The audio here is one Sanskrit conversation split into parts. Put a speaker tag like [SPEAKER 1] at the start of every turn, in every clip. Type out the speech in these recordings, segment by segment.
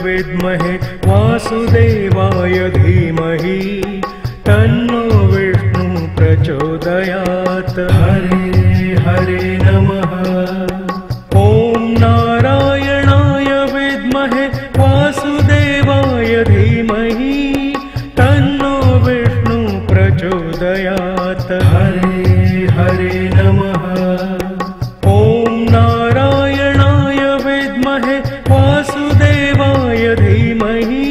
[SPEAKER 1] विद्महे वासुदेवाय धीमहि तन्नो विष्णु प्रचोदयात्। हरे हरे नमः। ॐ नारायणाय विद्महे वासुदेवाय धीमहि तन्नो विष्णु प्रचोदयात्। हरे हरे नमः। ॐ नारायणाय विद्महे वासुदेवाय धीमहि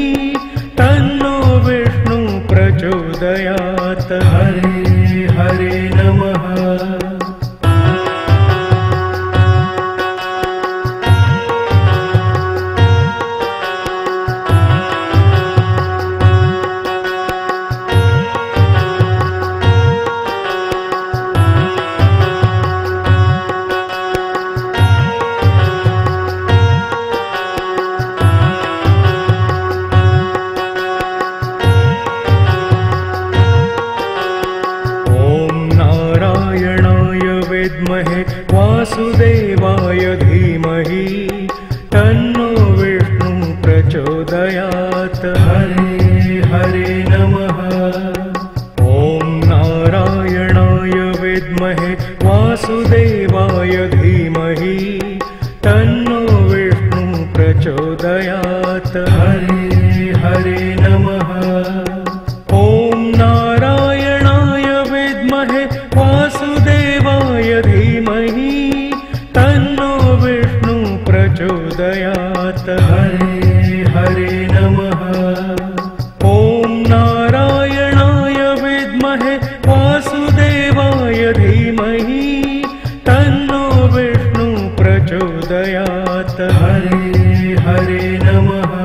[SPEAKER 1] तन्नो विष्णु प्रचोदयात्। हरे हरे नमः। विद्महे वासुदेवाय धीमहि तन्नो विष्णु प्रचोदयात्। हरे हरे नमः। ॐ नारायणाय विद्महे वासुदेवाय धीमहि तन्नो विष्णु प्रचोदयात्। हरे हरे नमः। ॐ नारायणाय विद्महे वासुदेवाय धीमहि तन्नो विष्णु प्रचोदयात्। हरे हरे नमः। ॐ नारायणाय विद्महे वासुदेवाय धीमहि तन्नो विष्णु प्रचोदयात्। हरे हरे नमः।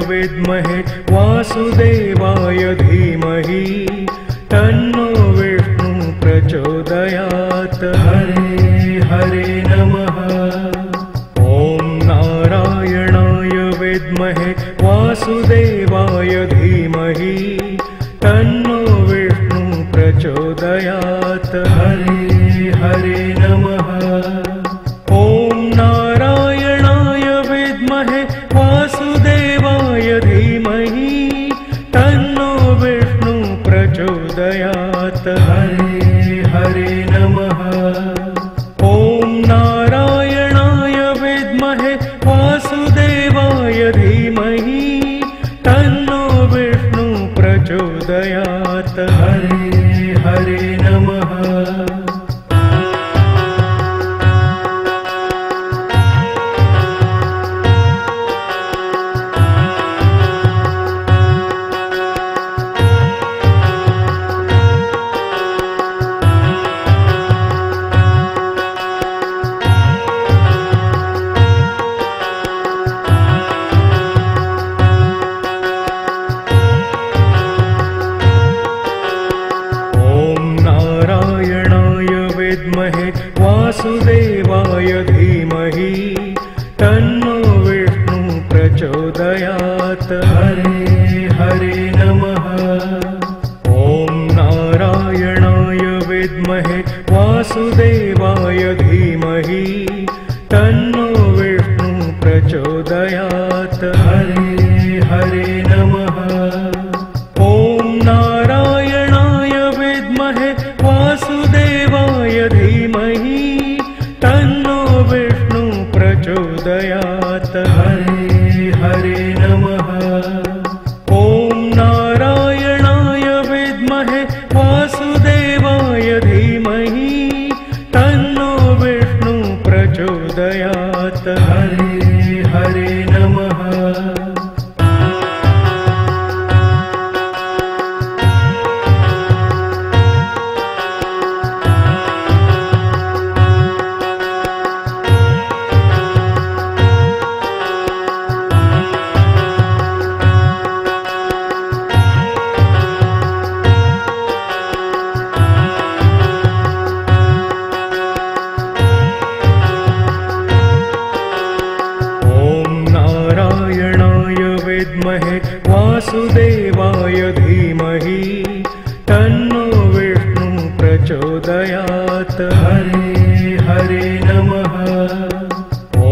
[SPEAKER 1] विद्महे वासुदेवाय धीमहि तन्नो विष्णु प्रचोदयात्। हरे हरे नमः। ॐ नारायणाय विद्महे वासुदेवाय धीमहि तन्नो विष्णु प्रचोदयात्। हरे हरे नमः। ॐ नारायणाय विद्महे वासुदेवाय धीमहि तन्नो विष्णु प्रचोदयात्। हरे हरे नमः। ॐ नारायणाय विद्महे वासुदेवाय धीमहि तन्नो विष्णु प्रचोदयात्। हरे हरे नमः। विद्महे वासुदेवाय धीमहि तन्नो विष्णु प्रचोदयात्। हरे हरे नमः। ॐ नारायणाय विद्महे वासुदेवाय धीमहि तन्नो विष्णु प्रचोदयात्। हरे हरे नमः। ॐ नारायणाय विद्महे वासुदेवाय धीमहि तन्नो विष्णु प्रचोदयात्। हरे हरे नमः। ॐ नारायणाय विद्महे वासुदेवाय धीमहि तन्नो विष्णु प्रचोदयात्। हरे हरे नमः। नारायणाय विद्महे वासुदेवाय धीमहि तन्नो विष्णु प्रचोदयात्। हरे हरे नमः। ॐ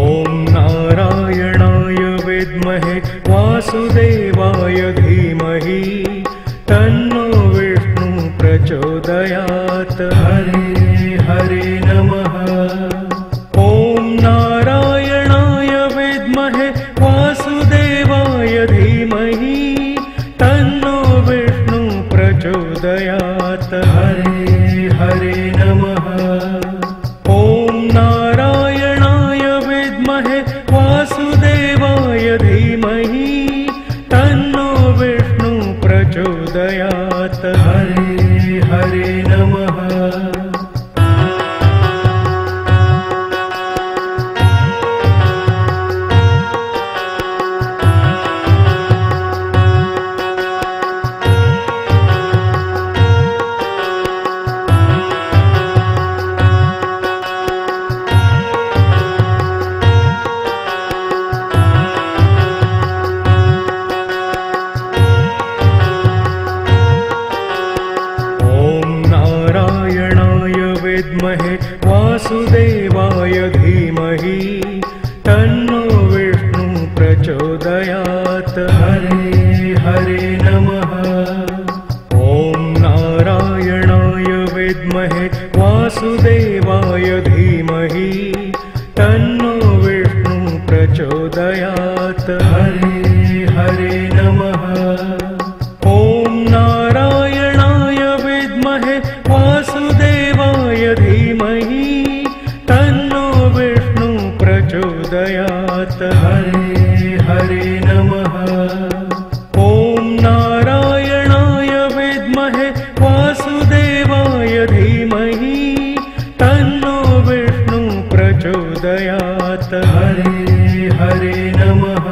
[SPEAKER 1] नारायणाय विद्महे वासुदेवाय धीमहि तन्नो विष्णु प्रचोदयात्। हरे हरे नमः। ॐ नारायणाय विद्महे वासुदेवाय धीमहि तन्नो विष्णु प्रचोदयात्। हरे हरे नमः। ॐ नारायणाय विद्महे वासुदेवाय धीमहि तन्नो विष्णु प्रचोदयात्। हरे हरे नमः। विद्महे वासुदेवाय धीमहि तन्नो विष्णु प्रचोदयात्। हरे हरे नमः। ॐ नारायणाय विद्महे वासुदेवाय धीमहि तन्नो विष्णु प्रचोदयात्। हरे हरे नमः। ॐ नारायणाय विद्महे वासुदेवाय धीमहि तन्नो विष्णु प्रचोदयात्। हरे हरे नमः। ॐ नारायणाय विद्महे वासुदेवाय धीमहि तन्नो विष्णु प्रचोदयात्। हरे हरे नमः।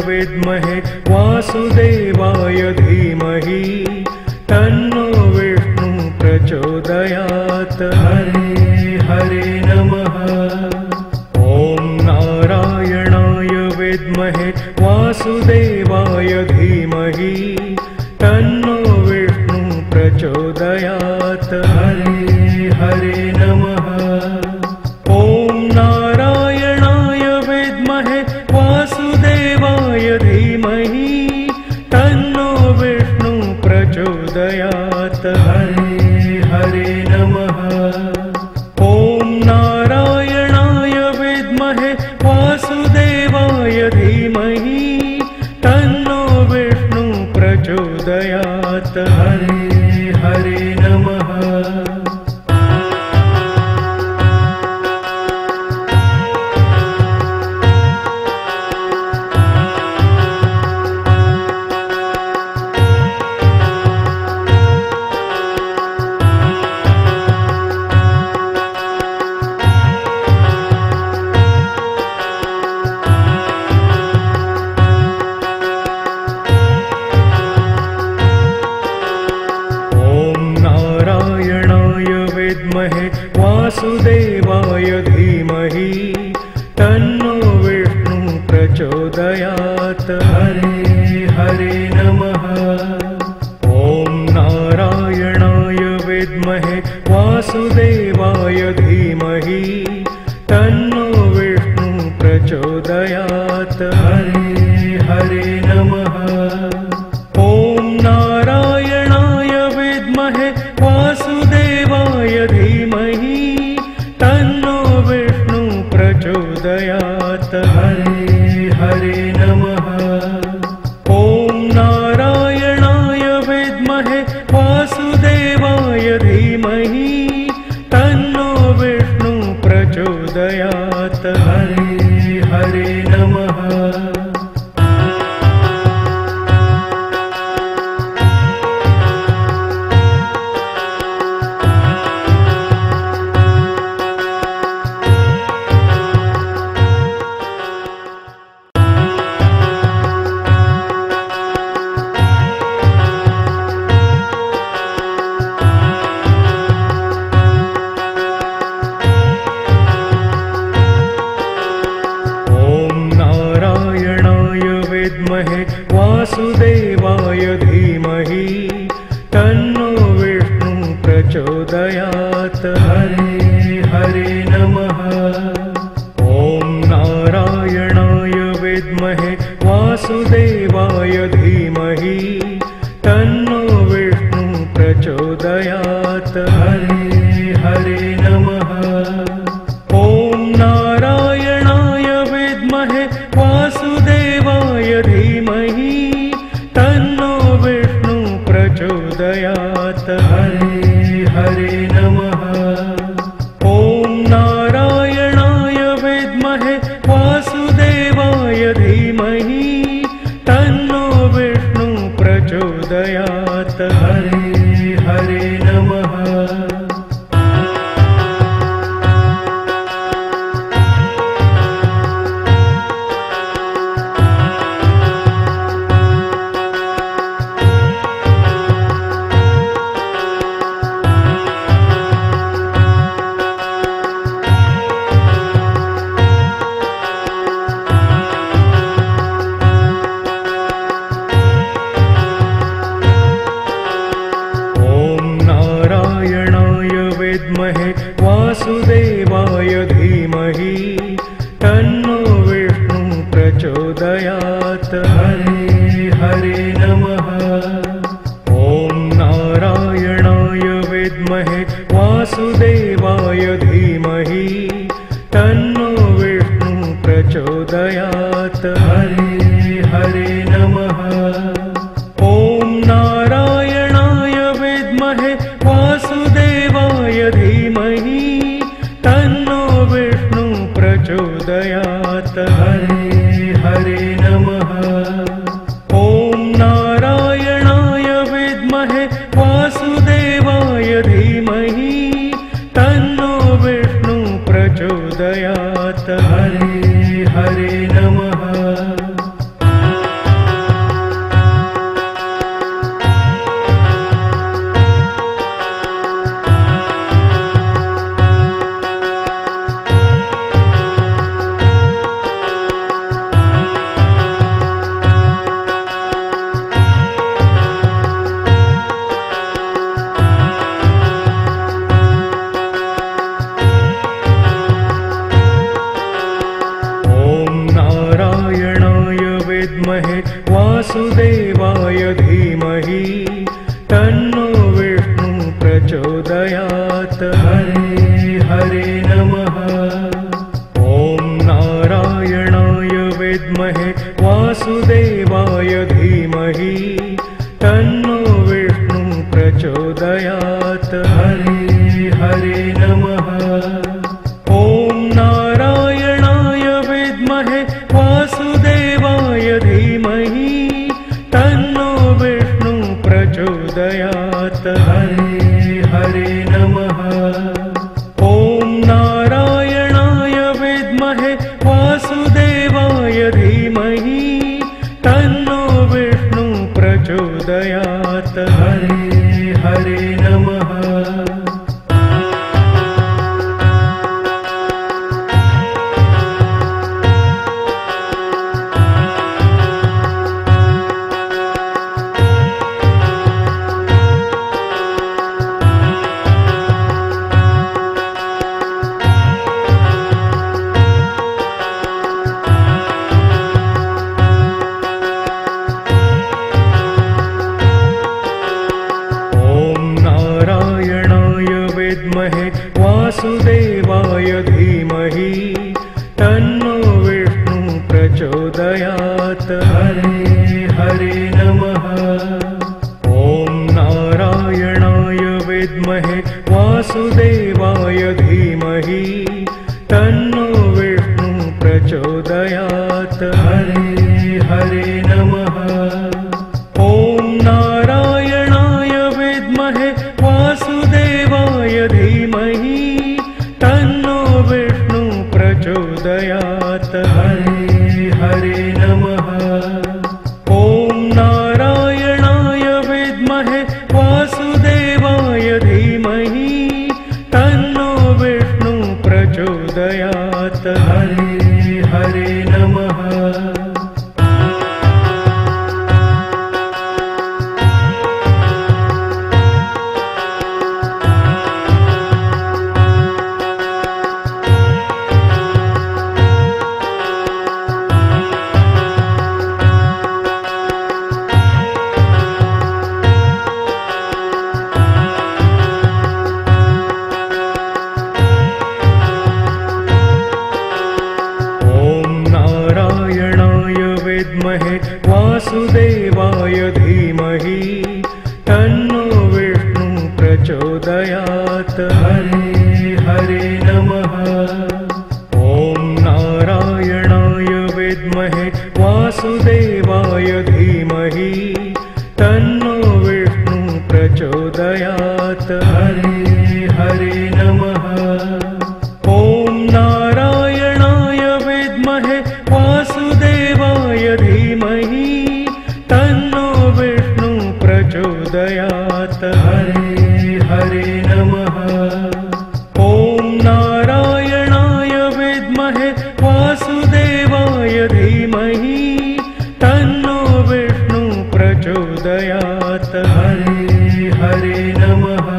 [SPEAKER 1] विद्महे वासुदेवाय धीमहि तन्नो विष्णु प्रचोदयात्। हरे हरे नमः। ॐ नारायणाय विद्महे वासुदेवाय धीमहि तन्नो विष्णु प्रचोदयात्। हरे हरे नमः। ॐ नारायणाय विद्महे वासुदेवाय धीमहि तन्नो विष्णु प्रचोदयात्। हरे हरे नमः। ॐ नारायणाय विद्महे वासुदेवाय धीमहि तन्नो विष्णु प्रचोदयात्। हरे हरे नमः। ॐ नारायणाय विद्महे वासुदेवाय धीमहि तन्नो विष्णु प्रचोदयात्। हरे हरे नमः। ॐ नारायणाय विद्महे वासुदेवाय धीमहि तन्नो विष्णु प्रचोदयात्। हरे हरे नमः। ॐ नारायणाय विद्महे वासुदेवाय धीमहि तन्नो विष्णु प्रचोदयात्। हरे हरे नमः। ॐ नारायणाय विद्महे वासुदेवाय धीमहि तन्नो विष्णु प्रचोदयात्। हरे हरे नमः। ॐ नारायणाय विद्महे वासुदेवाय धीमहि तन्नो विष्णु प्रचोदयात्। हरे हरे नमः। विद्महे वासुदेवाय धीमहि तन्नो विष्णु प्रचोदयात्। हरे हरे नमः। ॐ नारायणाय विद्महे वासुदेवाय धीमहि तन्नो विष्णु प्रचोदयात्। हरे हरे नमः। ॐ नारायणाय विद्महे वासुदेवाय धीमहि तन्नो विष्णु प्रचोदयात्। हरे हरे नमः। ॐ नारायणाय विद्महे वासुदेवाय धीमहि तन्नो विष्णु प्रचोदयात्। हरे हरे नमः। विद्महे वासुदेवाय धीमहि तन्नो विष्णु प्रचोदयात्। हरे हरे नमः। ॐ नारायणाय विद्महे वासुदेवाय धीमहि तन्नो विष्णु प्रचोदयात्। हरे हरे नमः। ॐ नारायणाय विद्महे वासुदेवाय धीमहि तन्नो विष्णु प्रचोदयात्। हरे हरे नमः। ॐ नारायणाय विद्महे वासुदेवाय धीमहि तन्नो विष्णु प्रचोदयात्। हरे हरे नमः। विद्महे वासुदेवाय धीमहि तन्नो विष्णु प्रचोदयात्। हरे हरे नमः। ॐ नारायणाय विद्महे वासुदेवाय धीमहि तन्नो विष्णु प्रचोदयात्। हरे हरे नमः। ॐ नारायणाय विद्महे वासुदेवाय धीमहि तन्नो विष्णु प्रचोदयात्। हरे हरे नमः। ॐ नारायणाय विद्महे वासुदेवाय धीमहि तन्नो विष्णु प्रचोदयात्। हरे हरे नमः। विद्महे वासुदेवाय धीमहि तन्नो विष्णु प्रचोदयात्। हरे हरे नमः। ॐ नारायणाय विद्महे वासुदेवाय धीमहि तन्नो विष्णु प्रचोदयात्। हरे हरे नमः। ॐ नारायणाय विद्महे वासुदेवाय धीमहि तन्नो विष्णु प्रचोदयात्। हरे हरे नमः। ॐ नारायणाय विद्महे वासुदेवाय धीमहि तन्नो विष्णु प्रचोदयात्। हरे हरे नमः। वासुदेवाय धीमहि तन्नो विष्णु प्रचोदयात्। हरे हरे नमः। ॐ नारायणाय विद्महे वासुदेवाय धीमहि तन्नो विष्णु प्रचोदयात्। हरे हरे नमः। ॐ नारायणाय विद्महे वासुदेवाय धीमहि तन्नो विष्णु प्रचोदयात्। हरे हरे नमः। ॐ नारायणाय विद्महे वासुदेवाय धीमहि तन्नो विष्णु प्रचोदयात्। हरे हरे नमः।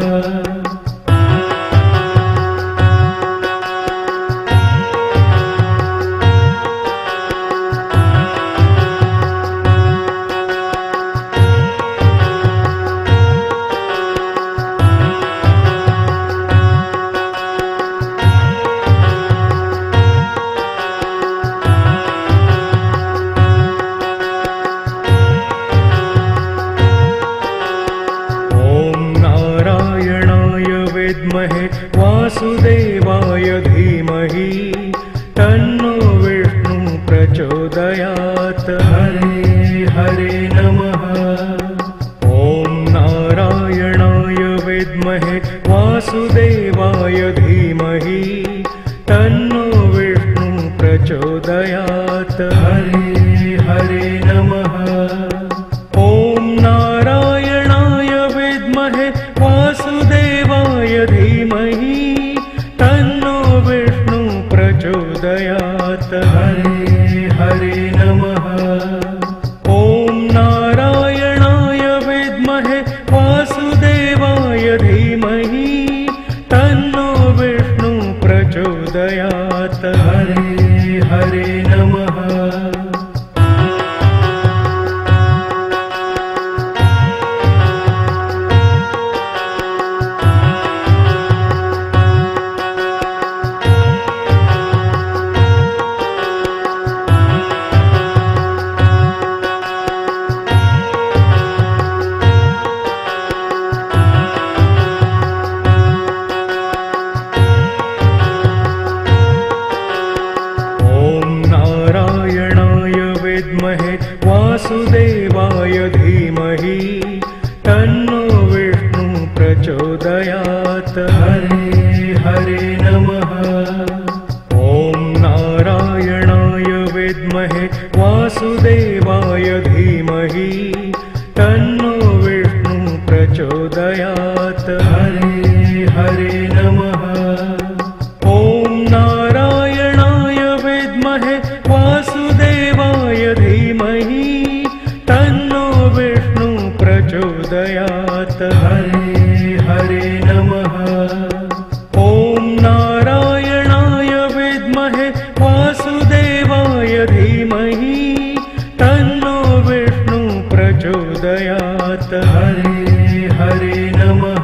[SPEAKER 1] विद्महे वासुदेवाय धीमहि तन्नो विष्णु प्रचोदयात्। हरे हरे नमः। ॐ नारायणाय विद्महे वासुदेवाय धीमहि तन्नो विष्णु प्रचोदयात्। हरे हरे नमः। ॐ नारायणाय विद्महे वासुदेवाय धीमहि तन्नो विष्णु प्रचोदयात्। हरे हरे नमः। ॐ नारायणाय विद्महे वासुदेवाय धीमहि तन्नो विष्णु प्रचोदयात्। हरे हरे नमः। विद्महे वासुदेवाय धीमहि तन्नो विष्णु प्रचोदयात्। हरे हरे नमः। ॐ नारायणाय विद्महे वासुदेवाय धीमहि तन्नो विष्णु प्रचोदयात्। हरे हरे नमः। ॐ नारायणाय विद्महे वासुदेवाय धीमहि तन्नो विष्णु प्रचोदयात्। हरे हरे नमः। ॐ नारायणाय विद्महे वासुदेवाय धीमहि तन्नो विष्णु प्रचोदयात्। हरे हरे नमः।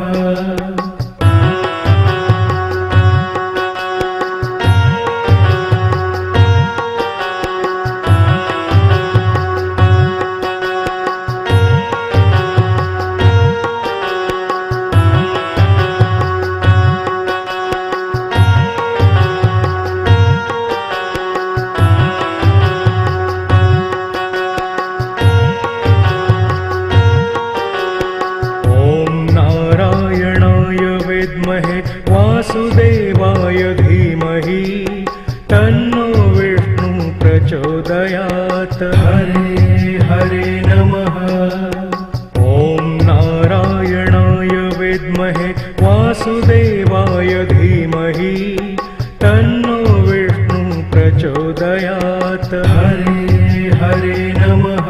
[SPEAKER 1] विद्महे वासुदेवाय धीमहि तन्नो विष्णु प्रचोदयात्। हरे हरे नमः। ॐ नारायणाय विद्महे वासुदेवाय धीमहि तन्नो विष्णु प्रचोदयात्। हरे हरे नमः।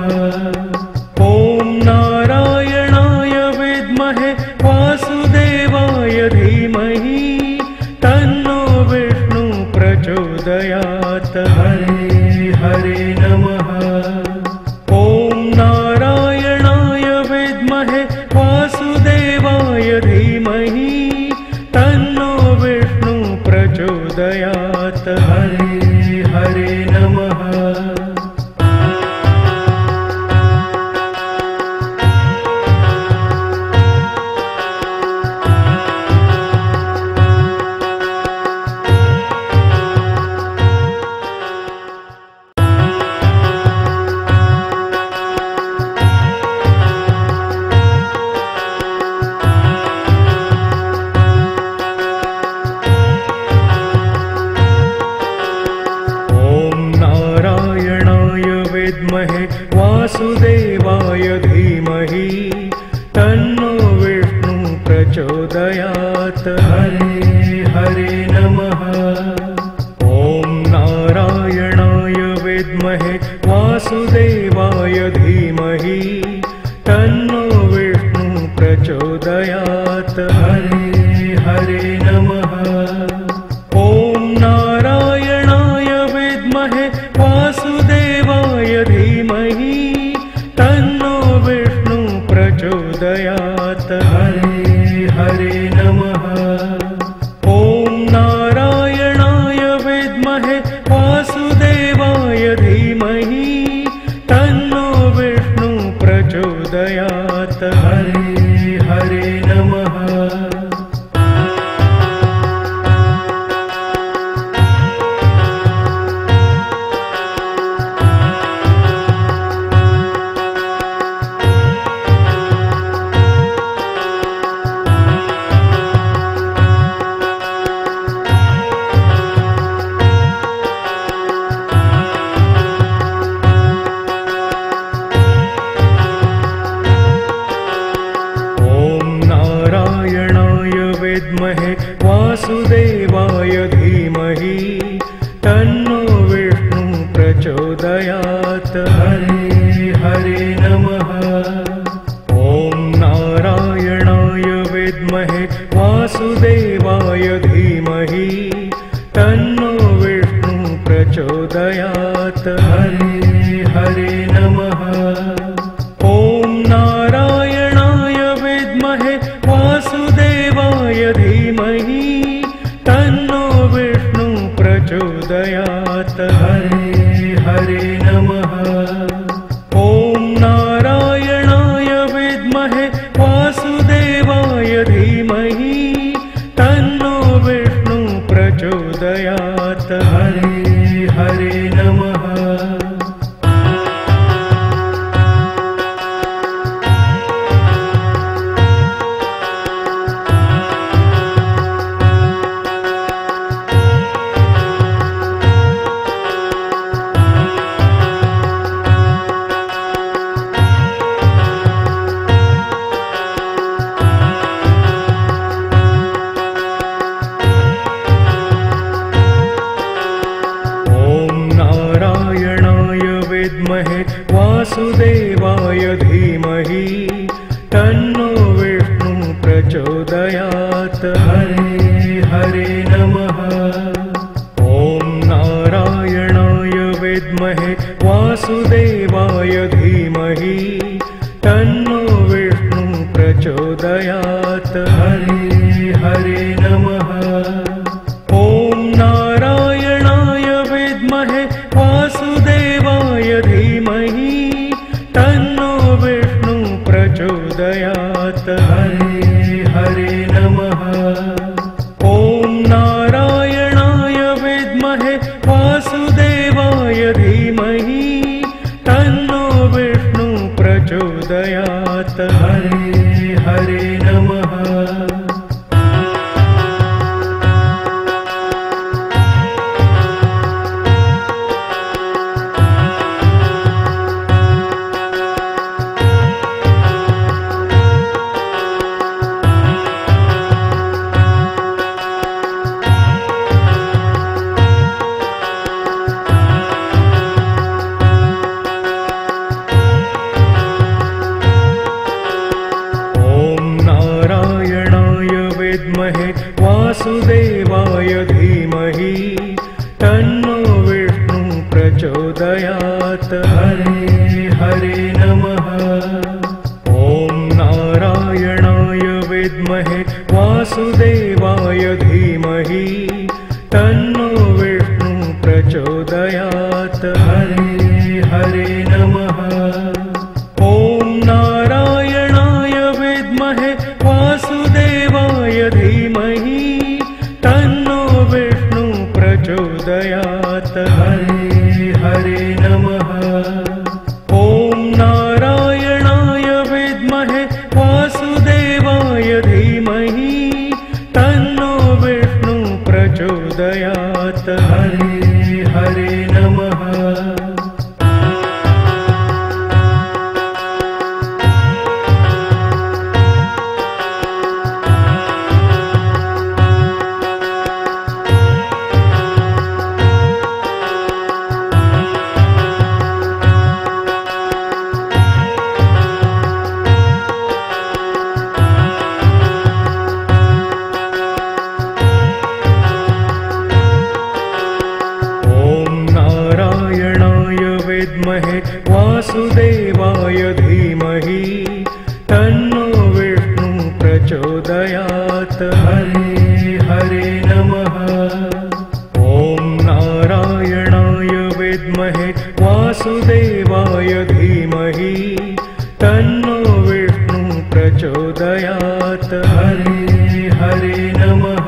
[SPEAKER 1] ॐ नारायणाय विद्महे वासुदेवाय धीमहि तन्नो विष्णु प्रचोदयात्। हरे हरे नमः। ॐ नारायणाय विद्महे वासुदेवाय धीमहि तन्नो विष्णु प्रचोदयात्। हरे हरे नमः। वासुदेवाय धीमहि तन्नो विष्णु प्रचोदयात्। हरे हरे नमः। ॐ नारायणाय विद्महे वासुदेवाय धीमहि तन्नो विष्णु प्रचोदयात्। हरे हरे नमः। ॐ नारायणाय विद्महे वासुदेवाय धीमहि तन्नो विष्णु प्रचोदयात्। हरे हरे नमः। ॐ नारायणाय विद्महे वासुदेवाय धीमहि तन्नो विष्णु प्रचोदयात्। हरे हरे नमः। विद्महे वासुदेवाय धीमहि तन्नो विष्णु प्रचोदयात्। हरे हरे नमः। ॐ नारायणाय विद्महे वासुदेवाय धीमहि तन्नो विष्णु प्रचोदयात्। हरे हरे नमः। ॐ नारायणाय विद्महे वासुदेवाय धीमहि तन्नो विष्णु प्रचोदयात्। हरे हरे नमः। ॐ नारायणाय विद्महे वासुदेवाय धीमहि तन्नो विष्णु प्रचोदयात्। हरे हरे नमः। विद्महे वासुदेवाय धीमहि तन्नो विष्णु प्रचोदयात्। हरे हरे नमः। ॐ नारायणाय विद्महे वासुदेवाय धीमहि तन्नो विष्णु प्रचोदयात्। हरे हरे नमः। ॐ नारायणाय विद्महे वासुदेवाय धीमहि तन्नो विष्णु प्रचोदयात्। हरे हरे नमः। ॐ नारायणाय विद्महे वासुदेवाय धीमहि तन्नो विष्णु प्रचोदयात्। हरे हरे नमः। विद्महे वासुदेवाय धीमहि तन्नो विष्णु प्रचोदयात्। हरे हरे नमः। ॐ नारायणाय विद्महे वासुदेवाय धीमहि तन्नो विष्णु प्रचोदयात्। हरे हरे नमः। ॐ नारायणाय विद्महे वासुदेवाय धीमहि तन्नो विष्णु प्रचोदयात्। हरे हरे नमः। ॐ नारायणाय विद्महे वासुदेवाय धीमहि वासुदेवाय धीमहि तन्नो विष्णु प्रचोदयात्। हरे हरे नमः। ॐ नारायणाय विद्महे वासुदेवाय धीमहि तन्नो विष्णु प्रचोदयात्। हरे हरे नमः।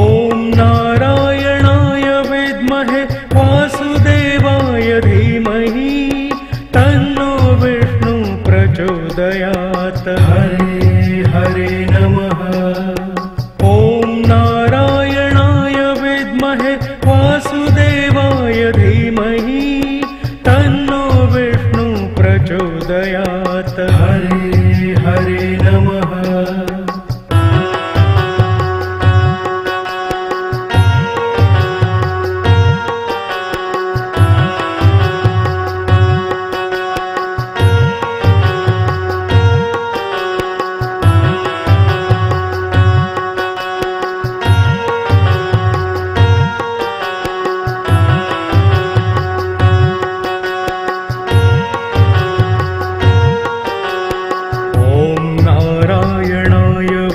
[SPEAKER 1] ॐ नारायणाय विद्महे वासुदेवाय धीमहि तन्नो विष्णु प्रचोदयात्। हरे हरे नमः। ॐ नारायणाय विद्महे वासुदेवाय धीमहि तन्नो विष्णु प्रचोदयात्। हरे हरे नमः।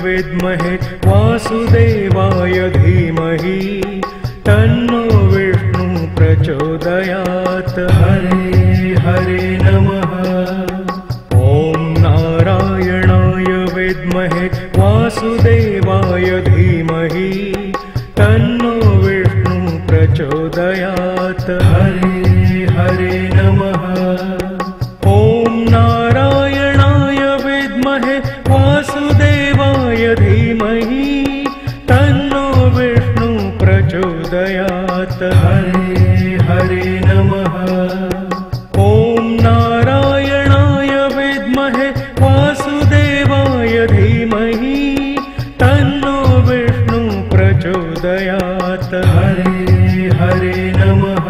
[SPEAKER 1] विद्महे वासुदेवाय धीमहि तन्नो विष्णु प्रचोदयात्। हरे हरे नमः। ॐ नारायणाय विद्महे वासुदेवाय धीमहि तन्नो विष्णु प्रचोदयात्। हरे हरे नमः। ॐ नारायणाय विद्महे वासुदेवाय धीमहि तन्नो विष्णु प्रचोदयात्। हरे हरे नमः। ॐ नारायणाय विद्महे वासुदेवाय धीमहि तन्नो विष्णु प्रचोदयात्। हरे हरे नमः।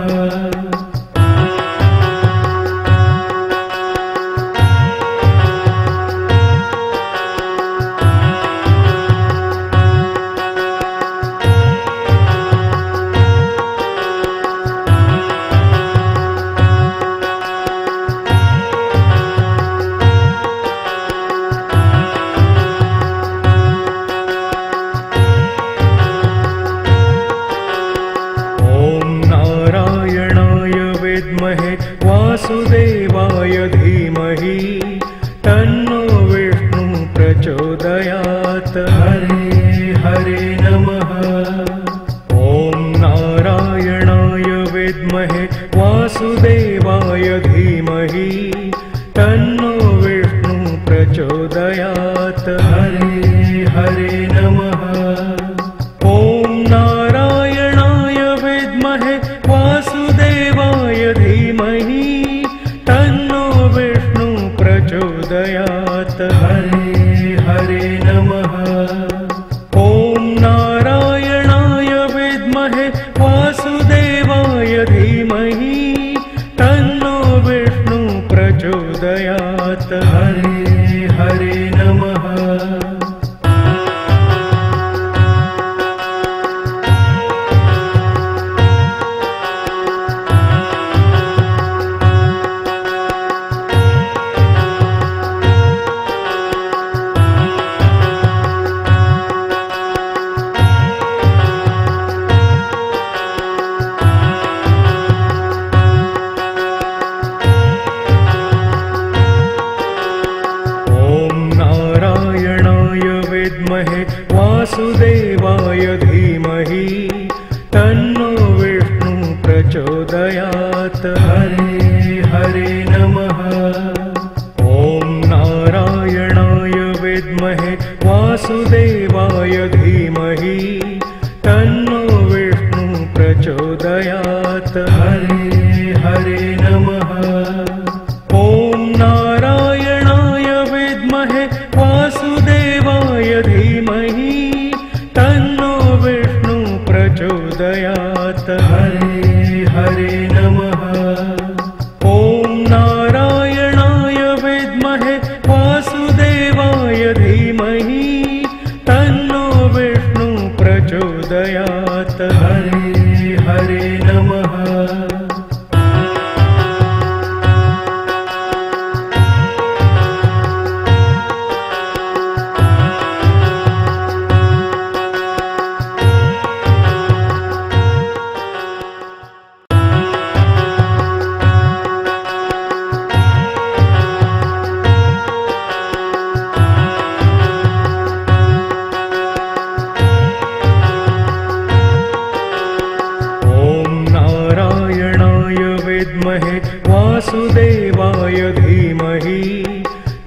[SPEAKER 1] विद्महे वासुदेवाय धीमहि तन्नो विष्णु प्रचोदयात्। हरे हरे नमः। ॐ नारायणाय विद्महे वासुदेवाय धीमहि तन्नो विष्णु प्रचोदयात्। हरे हरे नमः। ॐ नारायणाय विद्महे वासुदेवाय धीमहि तन्नो विष्णु प्रचोदयात्। हरे हरे नमः। ॐ नारायणाय विद्महे वासुदेवाय धीमहि तन्नो विष्णु प्रचोदयात्। हरे हरे नमः। विद्महे वासुदेवाय धीमहि तन्नो विष्णु प्रचोदयात्। हरे हरे नमः। ॐ नारायणाय विद्महे वासुदेवाय धीमहि तन्नो विष्णु प्रचोदयात्। हरे हरे नमः। ॐ नारायणाय विद्महे वासुदेवाय धीमहि तन्नो वासुदेवाय धीमहि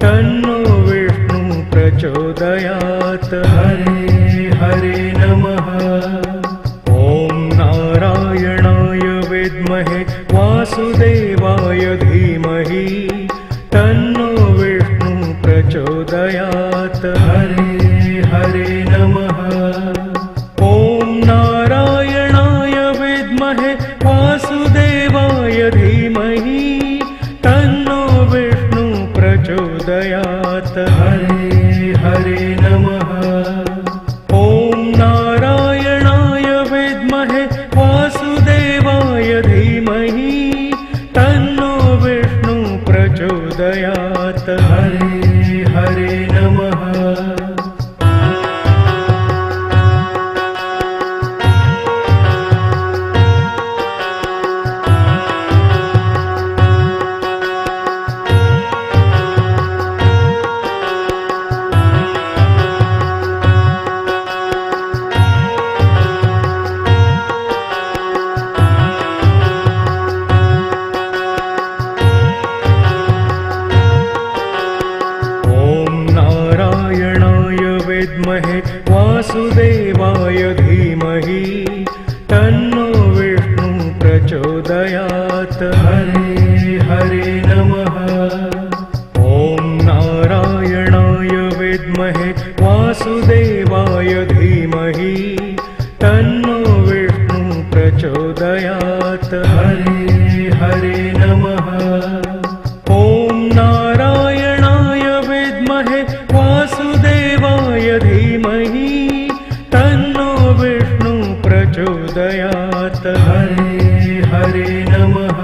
[SPEAKER 1] तन्नो विष्णु प्रचोदयात्। हरे हरे नमः। ॐ नारायणाय विद्महे वासुदेवाय धीमहि तन्नो विष्णु प्रचोदयात्। हरे हरे नमः। ॐ नारायणाय विद्महे वासुदेवाय धीमहि तन्नो विष्णु प्रचोदयात्। हरे हरे नमः। ॐ नारायणाय विद्महे वासुदेवाय धीमहि तन्नो विष्णु प्रचोदयात्। हरे हरे नमः। विद्महे वासुदेवाय धीमहि तन्नो विष्णु प्रचोदयात्। हरे हरे नमः। ॐ नारायणाय विद्महे वासुदेवाय धीमहि तन्नो विष्णु प्रचोदयात्। हरे हरे नमः। ॐ नारायणाय विद्महे वासुदेवाय धीमहि तन्नो विष्णु प्रचोदयात्। हरे हरे नमः।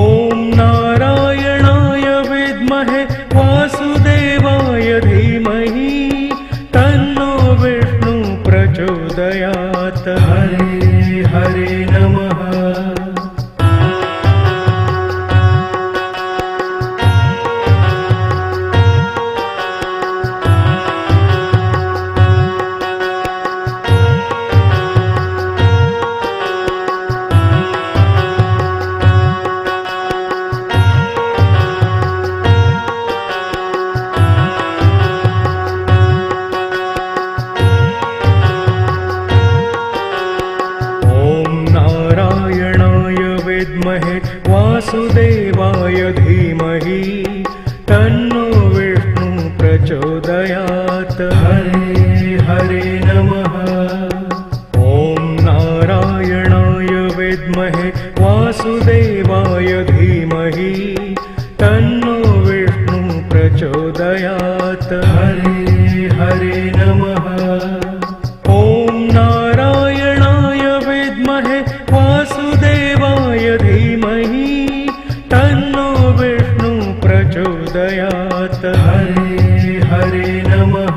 [SPEAKER 1] ॐ नारायणाय विद्महे वासुदेवाय धीमहि तन्नो विष्णु प्रचोदयात्। हरे हरे नमः। विद्महे वासुदेवाय धीमहि तन्नो विष्णु प्रचोदयात्। हरे हरे नमः। ॐ नारायणाय विद्महे वासुदेवाय धीमहि तन्नो विष्णु प्रचोदयात्। हरे हरे नमः। ॐ नारायणाय विद्महे वासुदेवाय धीमहि तन्नो विष्णु प्रचोदयात्। हरे हरे नमः।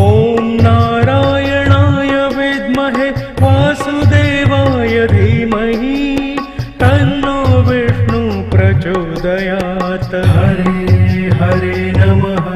[SPEAKER 1] ॐ नारायणाय विद्महे वासुदेवाय धीमहि तन्नो विष्णु प्रचोदयात्। हरे हरे नमः।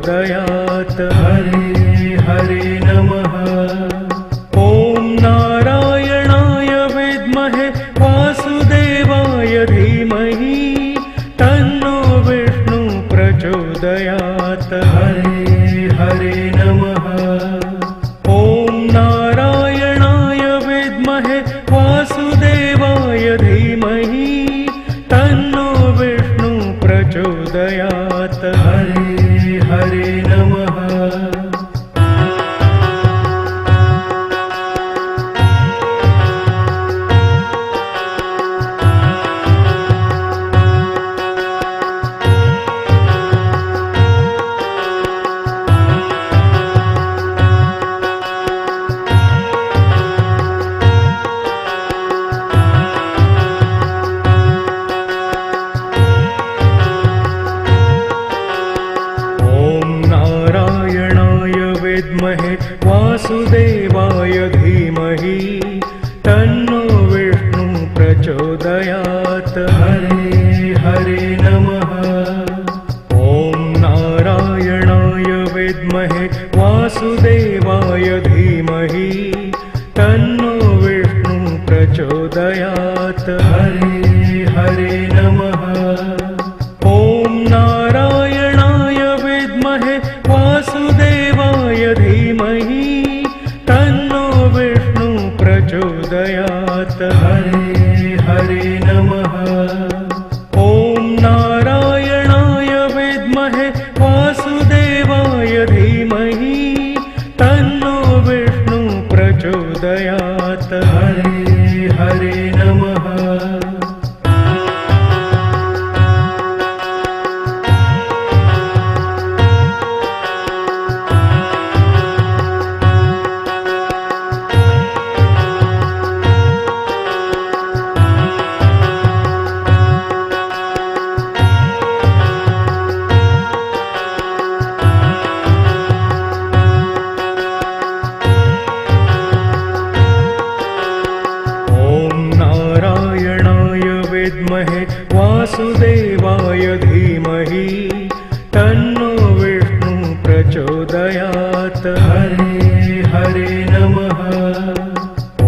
[SPEAKER 1] प्रचोदयात्। हरे हरे नमः। ॐ नारायणाय विद्महे वासुदेवाय धीमहि तन्नो विष्णु प्रचोदयात्। हरे हरे नमः। ॐ नारायणाय विद्महे वासुदेवाय धीमहि तन्नो विष्णु प्रचोदयात्। हरे हरे नमः। विद्महे वासुदेवाय धीमहि तन्नो विष्णु प्रचोदयात्। हरे हरे नमः। ॐ नारायणाय विद्महे वासुदेवाय धीमहि तन्नो विष्णु प्रचोदयात्। हरे हरे नमः। ॐ नारायणाय विद्महे वासुदेवाय धीमहि तन्नो विष्णु प्रचोदयात्। हरे हरे नमः। ॐ नारायणाय विद्महे वासुदेवाय धीमहि तन्नो विष्णु प्रचोदयात्। हरे हरे नमः। विद्महे वासुदेवाय धीमहि तन्नो विष्णु प्रचोदयात्। हरे हरे नमः।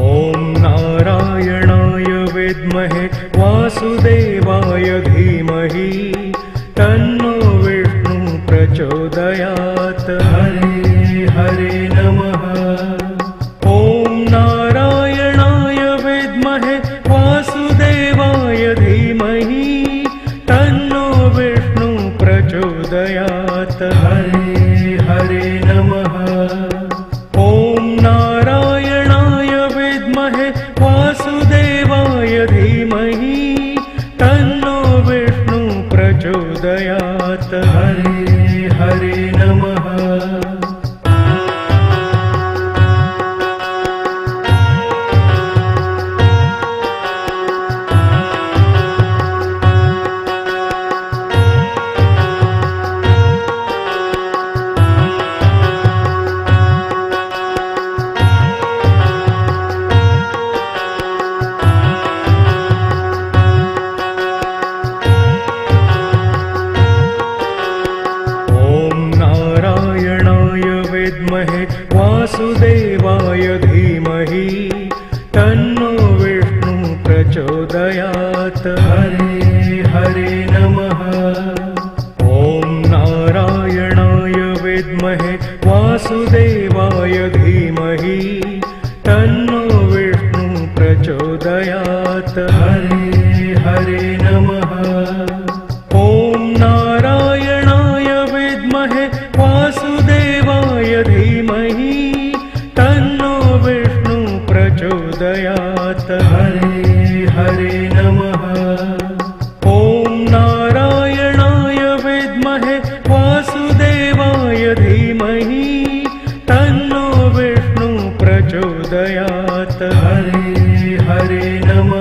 [SPEAKER 1] ॐ नारायणाय विद्महे वासुदेवाय धीमहि तन्नो विष्णु प्रचोदयात्। हरे हरे नमः। ॐ नारायणाय विद्महे वासुदेवाय धीमहि तन्नो विष्णु प्रचोदयात्। हरे हरे नमः। ॐ नारायणाय विद्महे वासुदेवाय धीमहि तन्नो विष्णु प्रचोदयात्। हरे हरे नमः। विद्महे वासुदेवाय धीमहि तन्नो विष्णु प्रचोदयात्। हरे हरे नमः। ॐ नारायणाय विद्महे वासुदेवाय धीमहि तन्नो विष्णु प्रचोदयात्। हरे हरे नमः। ॐ नारायणाय विद्महे वासुदेवाय धीमहि तन्नो विष्णु प्रचोदयात्। हरे हरे नमः। ॐ नारायणाय विद्महे वासुदेवाय धीमहि तन्नो विष्णु प्रचोदयात्। हरे हरे नमः।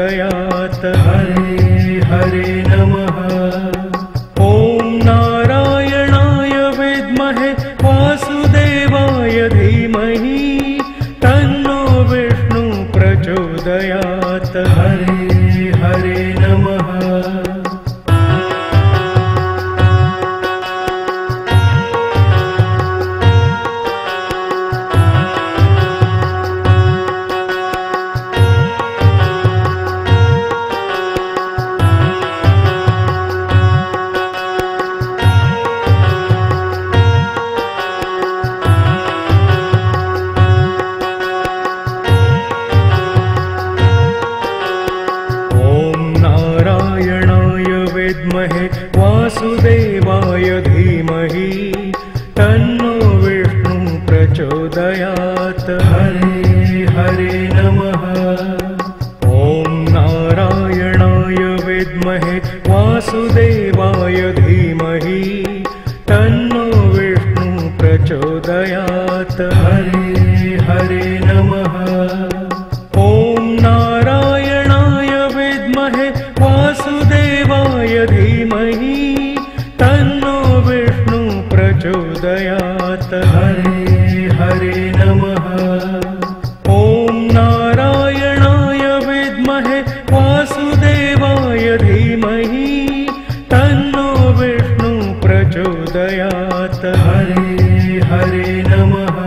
[SPEAKER 1] प्रचोदयात्। हरे हरे नमः। ॐ नारायणाय विद्महे वासुदेवाय धीमहि तन्नो विष्णु प्रचोदयात्। हरे हरे नमः। विद्महे वासुदेवाय धीमहि तन्नो विष्णु प्रचोदयात्। हरे हरे नमः। ॐ नारायणाय विद्महे वासुदेवाय धीमहि तन्नो विष्णु प्रचोदयात्। हरे हरे नमः। ॐ नारायणाय विद्महे वासुदेवाय धीमहि तन्नो विष्णु प्रचोदयात्। हरे हरे नमः। ॐ नारायणाय विद्महे वासुदेवाय धीमहि तन्नो विष्णु प्रचोदयात्। हरे हरे नमः।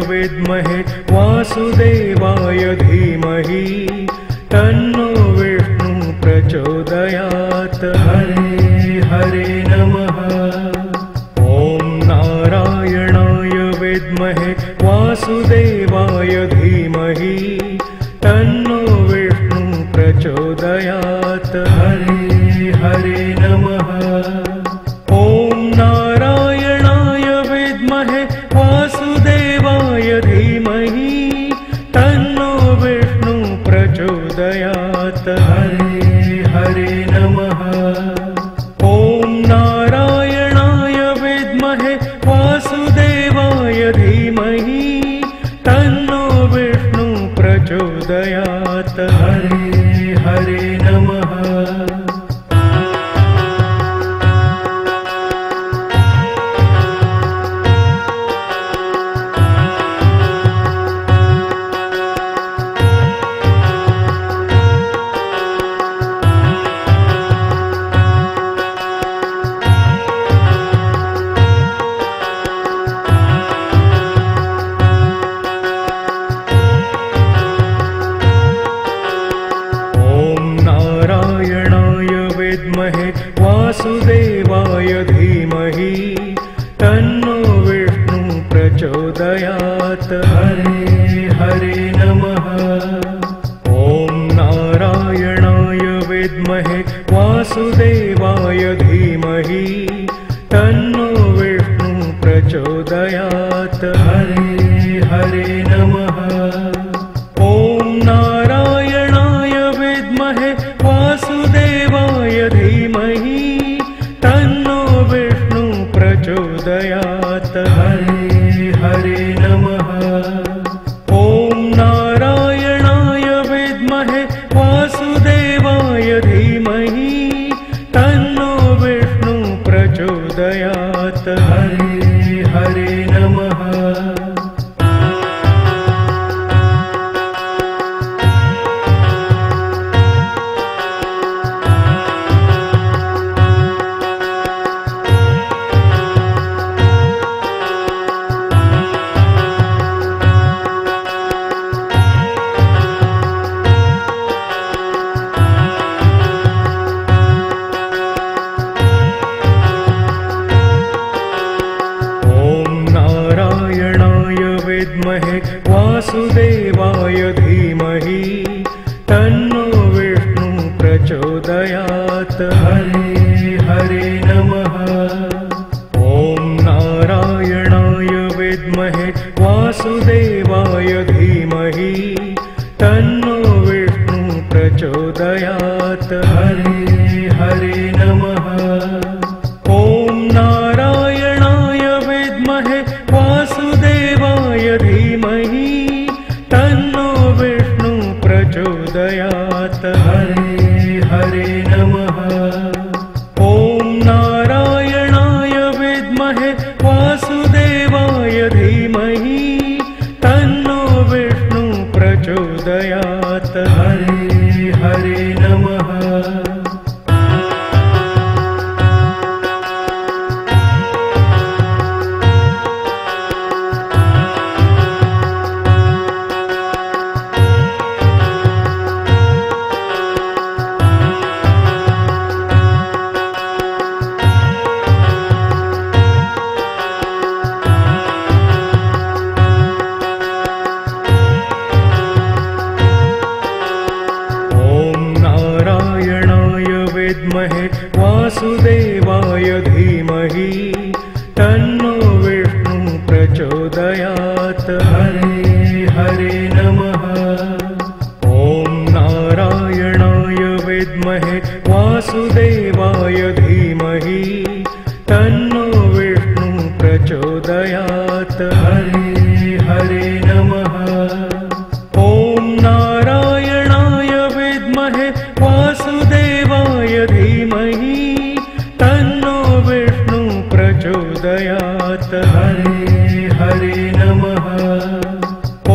[SPEAKER 1] विद्महे वासुदेवाय धीमहि तन्नो विष्णु प्रचोदयात्। हरे हरे नमः। ॐ नारायणाय विद्महे वासुदेवाय धीमहि तन्नो विष्णु प्रचोदयात्। हरे हरे नमः। ॐ नारायणाय विद्महे वासुदेवाय धीमहि तन्नो विष्णु प्रचोदयात्। हरे हरे नमः। ॐ नारायणाय विद्महे वासुदेवाय धीमहि तन्नो विष्णु प्रचोदयात्। हरे हरे नमः। विद्महे वासुदेवाय धीमहि तन्नो विष्णु प्रचोदयात्। हरे हरे नमः। ॐ नारायणाय विद्महे वासुदेवाय धीमहि तन्नो विष्णु प्रचोदयात्। हरे हरे नमः। ॐ नारायणाय विद्महे वासुदेवाय धीमहि तन्नो विष्णु प्रचोदयात्। हरे हरे नमः। ॐ नारायणाय विद्महे वासुदेवाय धीमहि तन्नो विष्णु प्रचोदयात्। हरे हरे नमः। ॐ नारायणाय विद्महे वासुदेवाय धीमहि तन्नो विष्णु प्रचोदयात्। हरे हरे नमः। ॐ नारायणाय विद्महे वासुदेवाय धीमहि तन्नो विष्णु प्रचोदयात्। हरे हरे नमः। ॐ नारायणाय विद्महे वासुदेवाय धीमहि तन्नो विष्णु प्रचोदयात्। हरे हरे नमः। विद्महे वासुदेवाय धीमहि तन्नो विष्णु प्रचोदयात्। हरे हरे नमः। ॐ नारायणाय विद्महे वासुदेवाय धीमहि तन्नो विष्णु प्रचोदयात्। हरे हरे नमः। ॐ नारायणाय विद्महे वासुदेवाय धीमहि तन्नो विष्णु प्रचोदयात्। हरे हरे नमः।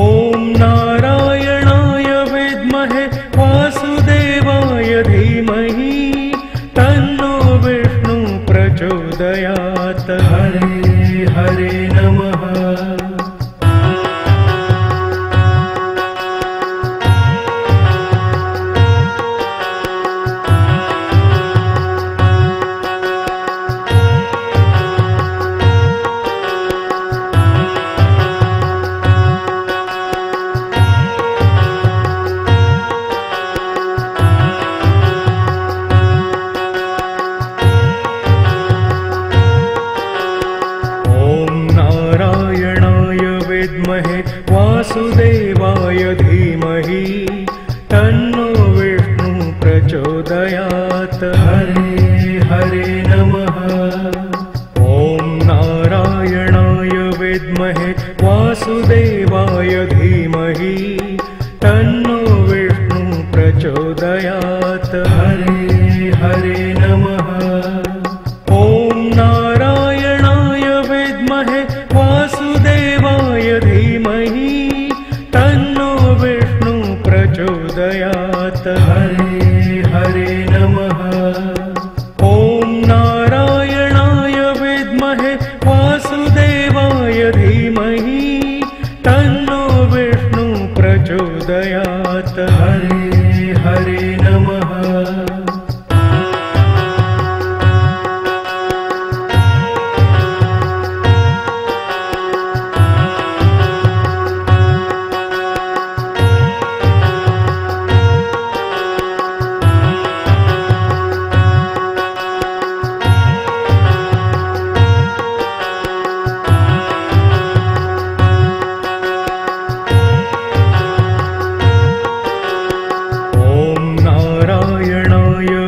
[SPEAKER 1] ॐ नारायणाय विद्महे वासुदेवाय धीमहि तन्नो विष्णु प्रचोदयात्। हरे हरे नमः। विद्महे वासुदेवाय धीमहि तन्नो विष्णु प्रचोदयात्। हरे हरे नमः। ॐ नारायणाय विद्महे वासुदेवाय धीमहि तन्नो विष्णु प्रचोदयात्। हरे हरे नमः। ॐ नारायणाय विद्महे वासुदेवाय धीमहि तन्नो विष्णु प्रचोदयात्। हरे हरे नमः। ॐ नारायणाय विद्महे वासुदेवाय धीमहि तन्नो विष्णु प्रचोदयात्। हरे हरे नमः।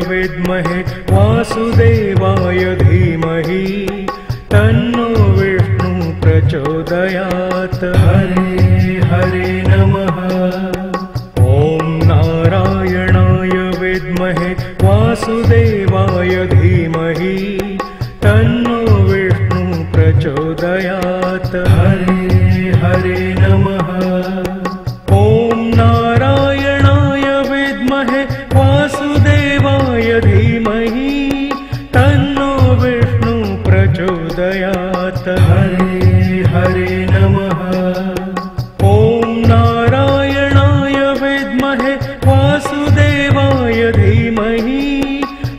[SPEAKER 1] विद्महे वासुदेवाय धीमहि तन्नो विष्णु प्रचोदयात्। हरे हरे नमः। ॐ नारायणाय विद्महे वासुदेवाय धीमहि तन्नो विष्णु प्रचोदयात्। हरे हरे नमः। ॐ नारायणाय विद्महे वासुदेवाय धीमहि तन्नो विष्णु प्रचोदयात्। हरे हरे नमः। ॐ नारायणाय विद्महे वासुदेवाय धीमहि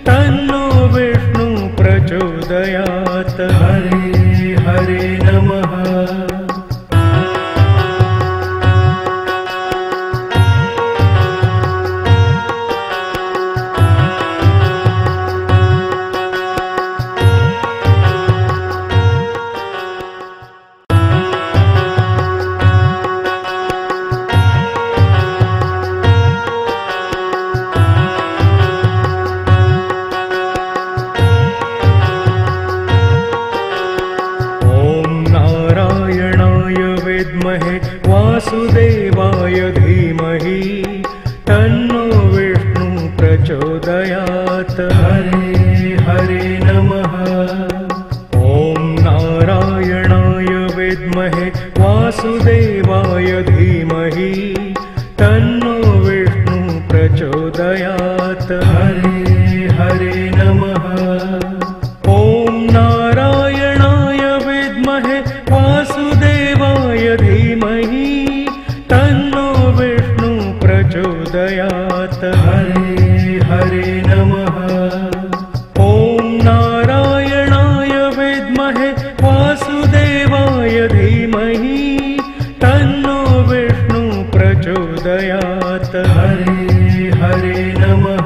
[SPEAKER 1] तन्नो विष्णु प्रचोदयात्। हरे हरे नमः। प्रचोदयात्। हरे हरे नमः। ॐ नारायणाय विद्महे वासुदेवाय धीमहि तन्नो विष्णु प्रचोदयात्। हरे हरे नमः। ॐ नारायणाय विद्महे वासुदेवाय धीमहि तन्नो विष्णु प्रचोदयात्। हरे हरे नमः। ॐ नारायणाय विद्महे वासुदेवाय धीमहि तन्नो विष्णु प्रचोदयात्। हरे हरे नमः।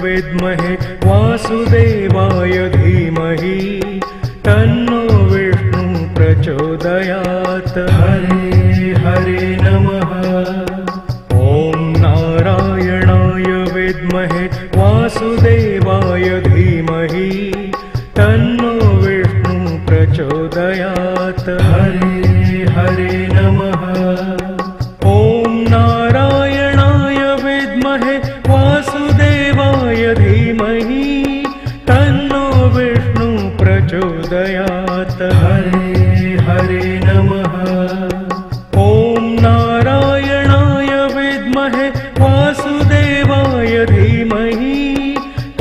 [SPEAKER 1] विद्महे वासुदेवाय धीमहि तन्नो विष्णु प्रचोदयात्। हरे हरे नमः। ॐ नारायणाय विद्महे वासुदेवाय धीमहि तन्नो विष्णु प्रचोदयात्। हरे हरे नमः। ॐ नारायणाय विद्महे वासुदेवाय धीमहि तन्नो विष्णु प्रचोदयात्। हरे हरे नमः। ॐ नारायणाय विद्महे वासुदेवाय धीमहि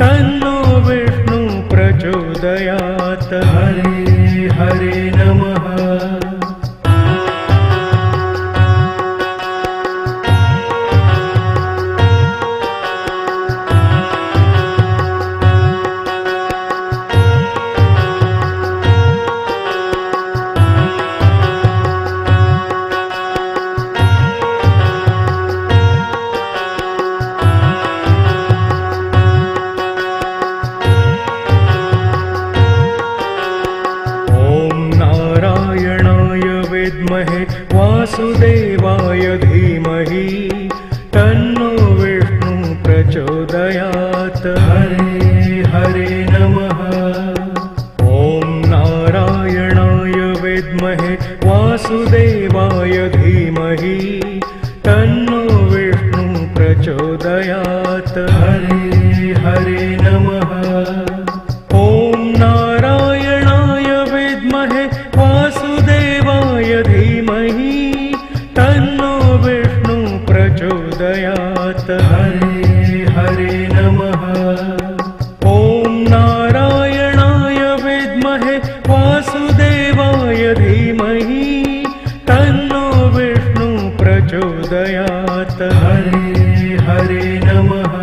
[SPEAKER 1] तन्नो विष्णु प्रचोदयात्। हरे हरे नमः। विद्महे वासुदेवाय धीमहि तन्नो विष्णु प्रचोदयात्। हरे हरे नमः। ॐ नारायणाय विद्महे वासुदेवाय धीमहि तन्नो विष्णु प्रचोदयात्। हरे हरे नमः। ॐ नारायणाय विद्महे वासुदेवाय धीमहि तन्नो विष्णु प्रचोदयात्। हरे हरे नमः। ॐ नारायणाय विद्महे वासुदेवाय धीमहि तन्नो विष्णु प्रचोदयात्। हरे हरे नमः।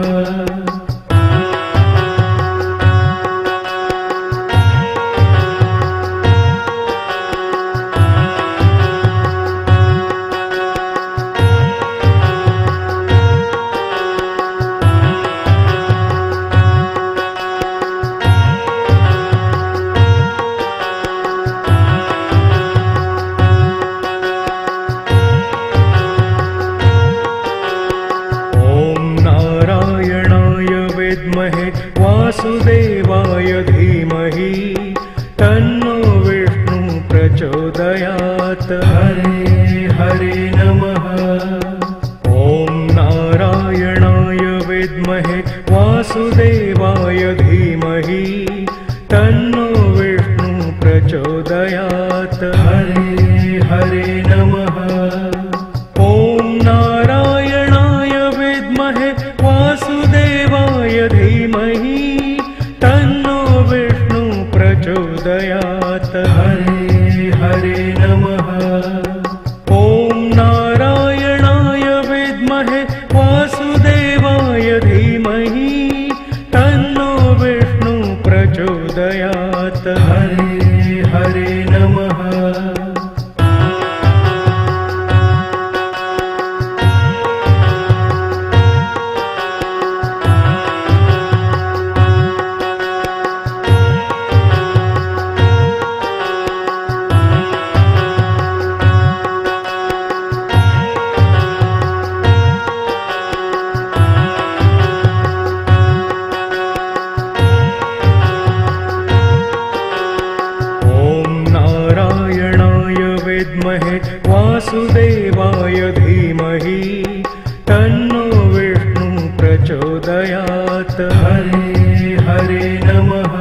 [SPEAKER 1] विद्महे वासुदेवाय धीमहि तन्नो विष्णु प्रचोदयात्। हरे हरे नमः। ॐ नारायणाय विद्महे वासुदेवाय धीमहि तन्नो विष्णु प्रचोदयात्। हरे हरे नमः। ॐ नारायणाय विद्महे वासुदेवाय धीमहि तन्नो विष्णु प्रचोदयात्। हरे हरे नमः। ॐ नारायणाय विद्महे वासुदेवाय धीमहि तन्नो विष्णु प्रचोदयात्। हरे हरे नमः। प्रचोदयात्। हरे हरे नमः।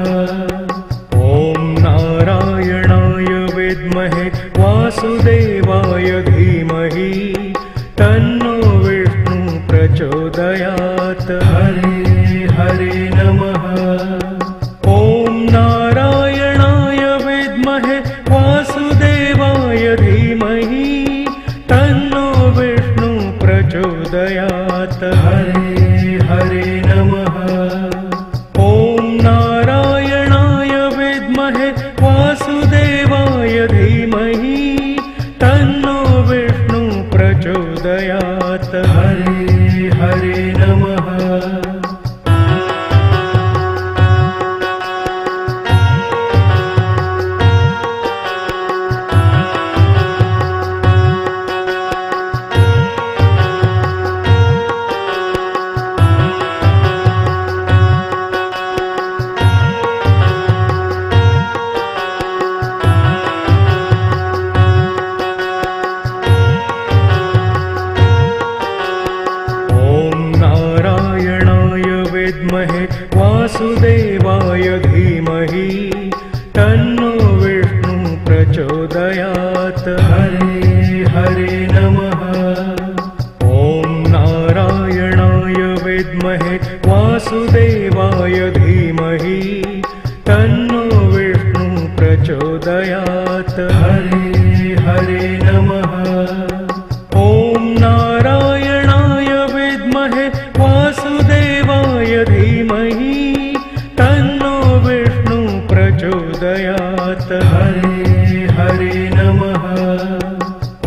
[SPEAKER 1] ॐ नारायणाय विद्महे वासुदेवाय धीमहि तन्नो विष्णु प्रचोदयात्। हरे हरे नमः। ॐ नारायणाय विद्महे वासुदेवाय धीमहि तन्नो विष्णु प्रचोदयात्। हरे हरे नमः। ॐ नारायणाय विद्महे वासुदेवाय धीमहि तन्नो विष्णु प्रचोदयात्। हरे हरे नमः। विद्महे वासुदेवाय धीमहि तन्नो विष्णु प्रचोदयात्। हरे हरे नमः। ॐ नारायणाय विद्महे वासुदेवाय धीमहि तन्नो विष्णु प्रचोदयात्। हरे हरे नमः। ॐ नारायणाय विद्महे वासुदेवाय धीमहि तन्नो विष्णु प्रचोदयात्। हरे हरे नमः।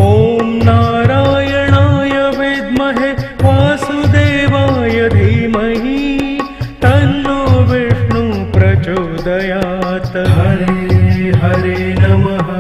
[SPEAKER 1] ॐ नारायणाय विद्महे वासुदेवाय धीमहि तन्नो विष्णु प्रचोदयात्। हरे हरे नमः।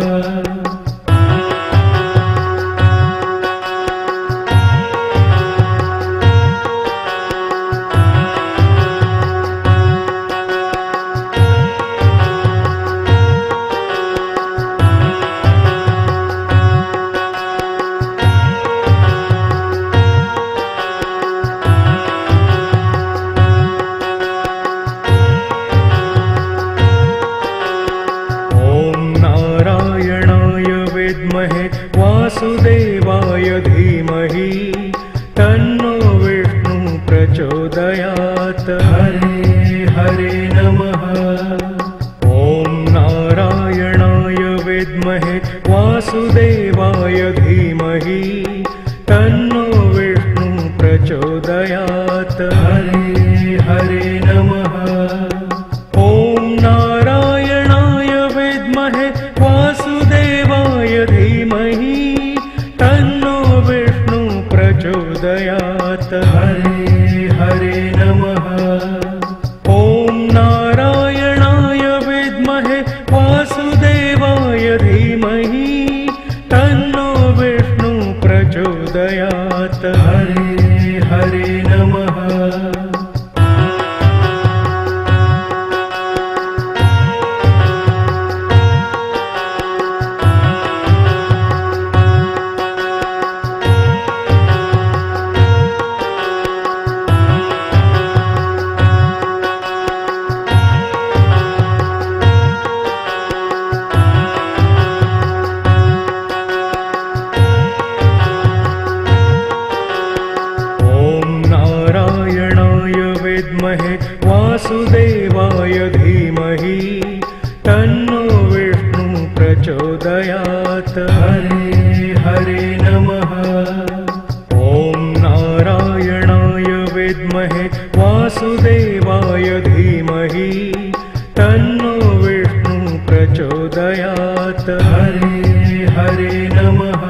[SPEAKER 1] विद्महे वासुदेवाय धीमहि तन्नो विष्णु प्रचोदयात्। हरे हरे नमः। ॐ नारायणाय विद्महे वासुदेवाय धीमहि तन्नो विष्णु प्रचोदयात्। हरे हरे नमः। ॐ नारायणाय विद्महे वासुदेवाय धीमहि तन्नो विष्णु प्रचोदयात्। हरे हरे नमः। ॐ नारायणाय विद्महे वासुदेवाय धीमहि तन्नो विष्णु प्रचोदयात्। हरे हरे नमः। विद्महे वासुदेवाय धीमहि तन्नो विष्णु प्रचोदयात्। हरे हरे नमः। ॐ नारायणाय विद्महे वासुदेवाय धीमहि तन्नो विष्णु प्रचोदयात्। हरे हरे नमः।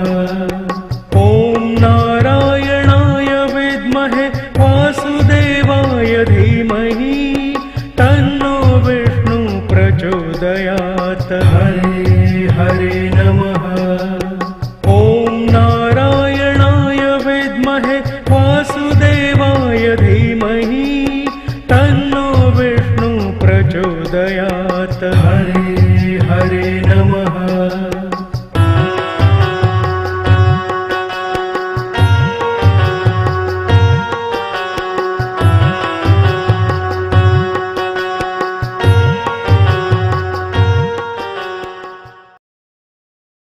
[SPEAKER 1] ॐ नारायणाय विद्महे